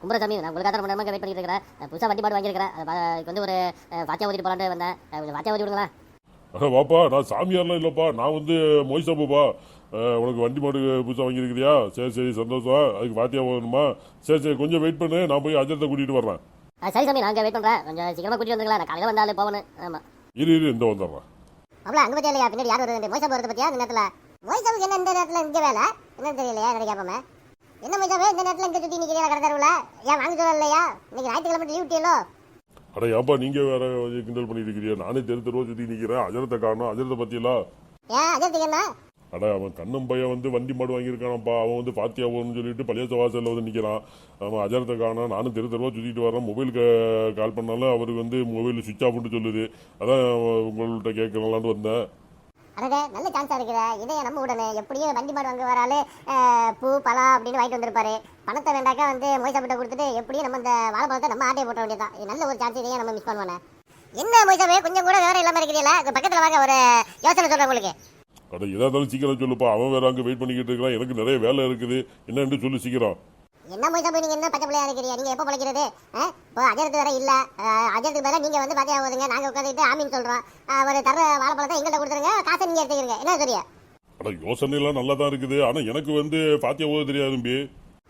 கும்பரசாமி, நான் உங்களுக்காக தான் ரொம்ப நேரமாக வெயிட் பண்ணிட்டு இருக்கிறேன். புதுசாக வண்டி மாடு வாங்கியிருக்கிறேன். அதுக்கு வந்து ஒரு வாத்தியா ஓட்டிட்டு போகலான்ட்டு வந்தேன். வாத்தியா ஓட்டி விடுங்களா? வாப்பா, நான் சாமியார்லாம் இல்லைப்பா, நான் வந்து மொய்சாப்புப்பா. உனக்கு வண்டி மாடு புதுசாக வாங்கியிருக்கிறியா? சரி சரி, சந்தோஷம். அதுக்கு வாத்தியா போகணுமா? சரி சரி, கொஞ்சம் வெயிட் பண்ணு, நான் போய் அஜரத்தை கூட்டிகிட்டு வர்றேன். சரி சாமி, நாங்கள் வெயிட் பண்ணுறேன். கொஞ்சம் சீக்கிரமாக கூட்டிட்டு வந்துங்களா? நான் காலையில் வந்தாலும் போகணும். ஆமாம், இரு இந்த வந்துடுறேன். அவ்வளோ அங்கே பற்றியா இல்லையா? பின்னாடி யார் வருது? மொய்சாப்பு வருது பற்றியா? இந்த நேரத்தில் மொய்சாப்புக்கு என்ன இந்த நேரத்தில் இங்கே வேலை என்னன்னு தெரியலையா? என்னை கேட்போமே, என்ன மொய்சாப்பு இந்த நேரத்தில் இங்கே சுற்றி நிற்கிறீங்களா கடை தருவில்? ஏன் வாங்க சொல்ல இல்லையா? இன்னைக்கு ஞாயிற்றுக்கிழமை லீவ் விட்டியலோ? அட ஏன்பா நீங்கள் வேற கிண்டல் பண்ணிட்டு இருக்கிறியா? நானே தெருவா சுற்றி நிற்கிறேன். அஜரத்தை காணும். அஜரத்தை பற்றியெல்லாம் ஏன் அஜரத்துக்கு என்ன? அட அவன் கண்ணன் பையன் வந்து வண்டி மாடு வாங்கியிருக்கானப்பா. அவன் வந்து பாத்தியா போகணும்னு சொல்லிட்டு பழைய வாசலில் வந்து நிற்கிறான். அவன் அஜரத்தை காணும். நானும் தெருவா சுற்றிட்டு வரேன். மொபைலுக்கு கால் பண்ணாலும் அவருக்கு வந்து மொபைல் சுவிட்ச் ஆஃப்னு சொல்லுது. அதான் உங்கள்கிட்ட கேட்கலான்னு வந்தேன். அடடே, நல்ல சான்ஸாக இருக்குதா? இதையே நம்ம உடனே எப்படியும் வண்டி மாடு வாங்க வராலே பூ பழம் அப்படின்னு வாங்கிட்டு வந்திருப்பாரு. பணத்தை வேண்டாக்கா வந்து மொய்சாப்பிட்ட கொடுத்துட்டு எப்படியும் நம்ம இந்த வாழைப்பழத்தை நம்ம ஆட்டையை போட்ட வேண்டியதான். இது நல்ல ஒரு சான்ஸ். இதையே நம்ம மிஸ் பண்ணுவானே. என்ன மொய்சாப்பே, கொஞ்சம் கூட விவரம் இல்லாமல் இருக்கிறீங்களா? பக்கத்தில் வாங்க, ஒரு யோசனை சொல்கிறேன் உங்களுக்கு. அட எதா இருந்தாலும் சீக்கிரம் சொல்லுப்பா. அவன் வேற அங்கே வெயிட் பண்ணிக்கிட்டு இருக்கான். எனக்கு நிறைய வேலை இருக்குது. என்னன்னு சொல்லு சீக்கிரம். என்ன மொய்சாப்பே, நீங்கள் என்ன பச்சை பிள்ளையா இருக்கிறீங்க? நீங்கள் எப்போ பழைக்கிறது? இப்போ அஜரத்து வேற இல்லை. அஜரத்துக்கு பதிலாக நீங்கள் வந்து பாத்தியா போதுங்க. நாங்கள் உட்காந்துட்டு ஆமின்னு சொல்கிறோம். ஒரு தர வாழைப்பழத்தை எங்கள்கிட்ட கொடுத்துருங்க, காசை நீங்கள் எடுத்துக்கிறீங்க. என்ன சரியா? அட யோசனை எல்லாம் நல்லா தான் இருக்குது. ஆனால் எனக்கு வந்து பாத்தியா போது தெரியாது தம்பி.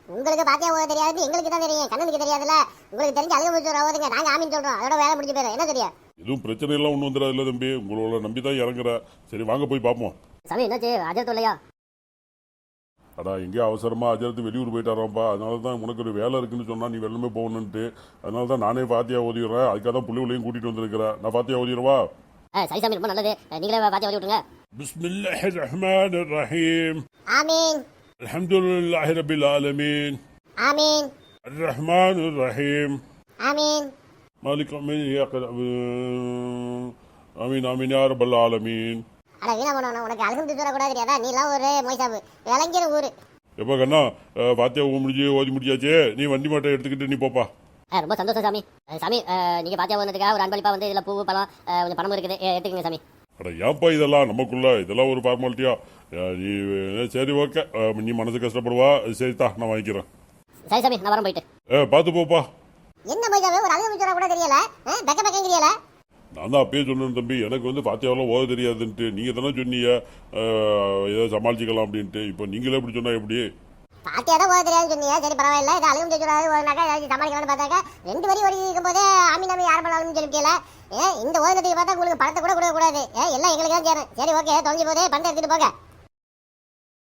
உங்களுக்கு பாத்தியா போது தெரியாது, எங்களுக்கு தான் தெரியும். கண்ணனுக்கு தெரியாதுல்ல. உங்களுக்கு தெரிஞ்சு அழுக முடிச்சு ஆகுதுங்க. நாங்கள் ஆமின்னு சொல்கிறோம். அதோட வேலை முடிஞ்சு போயிடும். என்ன சரியா? எதுவும் பிரச்சனை எல்லாம் ஒன்றும் வந்துடாது இல்லை தம்பி. உங்களோட நம்பி தான் இறங்குற. சரி வாங்க போய் பார்ப்போம். சாமி, என்னாச்சு? அஜரத்து இல்லையா? அடா எங்கேயோ அவசரமாக அஜரத்து வெளியூர் போயிட்டாராம்ப்பா. அதனால தான் உனக்கு ஒரு வேலை இருக்குன்னு சொன்னால் நீ வெள்ளமே போகணுன்ட்டு. அதனால தான் நானே பாத்தியா ஓதிடுறேன். அதுக்காக தான் பிள்ளைகளையும் கூட்டிகிட்டு வந்திருக்கிறேன். நான் பாத்தியா ஓதிடுவா? சரி சாமி, ரொம்ப நல்லது. நீங்களே பாத்தியா ஓதி விட்டுருங்க. பிஸ்மில்லாஹிர் ரஹ்மானிர் ரஹீம். ஆமீன். அல்ஹம்துலில்லாஹி ரப்பில் ஆலமீன். ஆமீன். அர் ரஹ்மானிர் ரஹீம். ஆமீன். மாலிக் ஆமீன் ஆமீன் யா ரப்பல் ஆலமீன். அட வீணா போனவன, உனக்கு அல்ஹம்து சொல்லக்கூடாது தெரியாதா? நீலாம் ஒரு மொய்சாப்பு விளங்கிற ஊரு. எப்போ கண்ணா பாத்தியா முடிஞ்சு ஓதி முடிச்சாச்சு. நீ வண்டி மாட்டை எடுத்துக்கிட்டு நீ போப்பா. ரொம்ப சந்தோஷம் சாமி. சாமி, நீங்கள் பாத்தியா வந்ததுக்காக ஒரு அன்பளிப்பாக வந்து இதில் பூ பழம் கொஞ்சம் பணமும் இருக்குது, எடுத்துக்கங்க சாமி. அட ஏன்ப்பா இதெல்லாம் நமக்குள்ள இதெல்லாம் ஒரு ஃபார்மாலிட்டியா? நீ சரி ஓகே, நீ மனசு கஷ்டப்படுவா. சரிதா, நான் வாங்கிக்கிறேன். சரி சாமி, நான் வரேன் போயிட்டு. பார்த்து போப்பா. என்ன மொய்சாப்பு, ஒரு அல்ஹம்து சொல்ல கூட தெரியல, பெக்க பெக்கங்கிறியல? நான் தான் அப்பயே சொன்னேன் தம்பி, எனக்கு வந்து பாத்தியாவெல்லாம் ஓத தெரியாதுன்ட்டு. நீங்கள் தானே சொன்னீங்க ஏதோ சமாளிச்சிக்கலாம் அப்படின்ட்டு. இப்போ நீங்களே இப்படி சொன்னா எப்படி? பாத்தியா தான் ஓத தெரியாதுன்னு சொன்னீங்க. சரி பரவாயில்ல, இது அல்ஹம்து சொல்லாது ஓதுனாக்கா ஏதாச்சும் சமாளிக்கலாம்னு பார்த்தாக்கா 2 வரி ஓடி இருக்கும் போதே ஆமீன் ஆமீன் யார் பண்ணாலும் சொல்லிட்டீங்களா? இந்த ஓதத்துக்கு பார்த்தா உங்களுக்கு பணத்தை கூட கொடுக்க கூடாது. எல்லாம் எங்களுக்கு தான் சேரும். சரி ஓகே, தொலைஞ்சு போதே பணத்தை எடுத்துட்டு போங்க.